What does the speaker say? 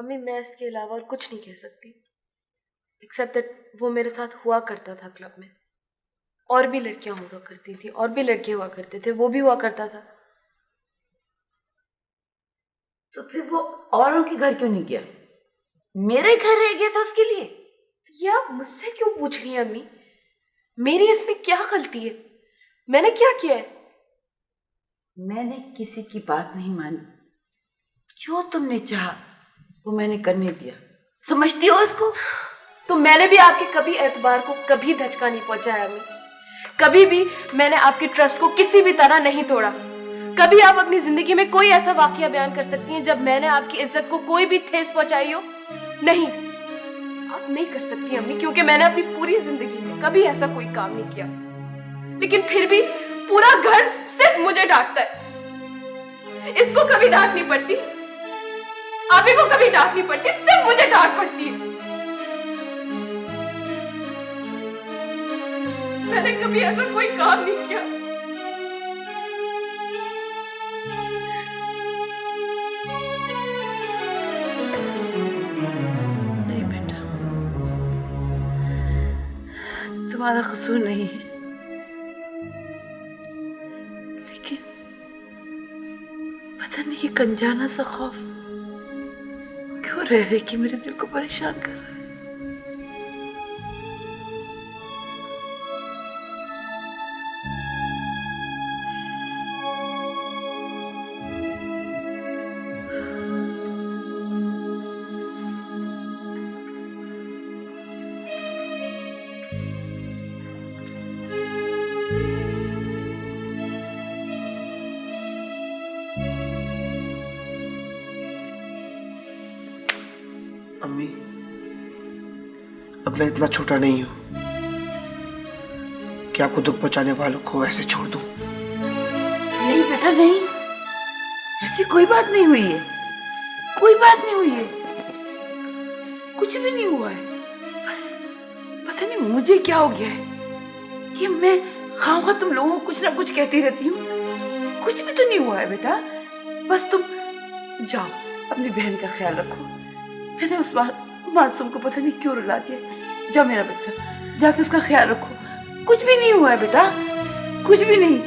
अम्मी मैं इसके अलावा और कुछ नहीं कह सकती, एक्सेप्ट दैट वो मेरे साथ हुआ करता था क्लब में। और भी लड़कियां हुआ करती थी, और भी लड़के हुआ करते थे, वो भी हुआ करता था। तो फिर वो औरों के घर क्यों नहीं गया? मेरे घर रह गया था उसके लिए। ये आप मुझसे क्यों पूछ रही हैं अम्मी? मेरी इसमें क्या गलती है? मैंने क्या किया है? मैंने किसी की बात नहीं मानी। जो तुमने चाहा वो मैंने करने दिया। समझती हो इसको? तो मैंने भी आपके कभी एतबार को कभी धचका नहीं पहुंचाया अम्मी। कभी भी मैंने आपके ट्रस्ट को किसी भी तरह नहीं तोड़ा। कभी आप अपनी जिंदगी में कोई ऐसा वाकया बयान कर सकती हैं जब मैंने आपकी इज्जत को कोई भी ठेस पहुंचाई हो? नहीं, आप नहीं कर सकती अम्मी, क्योंकि मैंने अपनी पूरी जिंदगी में कभी ऐसा कोई काम नहीं किया। लेकिन फिर भी पूरा घर सिर्फ मुझे डांटता है। इसको कभी डांट नहीं पड़ती, आप ही को कभी डांट नहीं पड़ती, सिर्फ मुझे डांट पड़ती है। मैंने कभी ऐसा कोई काम नहीं किया। नहीं बेटा, तुम्हारा कसूर नहीं है, लेकिन पता नहीं ये अनजाना सा खौफ क्यों रह रहे कि मेरे दिल को परेशान कर रहा है। अम्मी, अब मैं इतना छोटा नहीं हूं कि आपको दुख पहुंचाने वालों को ऐसे छोड़ दूं। नहीं बेटा नहीं, ऐसी कोई बात नहीं हुई है, कोई बात नहीं हुई है, कुछ भी नहीं हुआ है। बस पता नहीं मुझे क्या हो गया है कि मैं खामखा तुम लोगों को कुछ ना कुछ कहती रहती हूँ। कुछ भी तो नहीं हुआ है बेटा, बस तुम जाओ अपनी बहन का ख्याल रखो। मैंने उस मासूम को पता नहीं क्यों रुला दिया। जाओ मेरा बच्चा, जाके उसका ख्याल रखो। कुछ भी नहीं हुआ है बेटा, कुछ भी नहीं।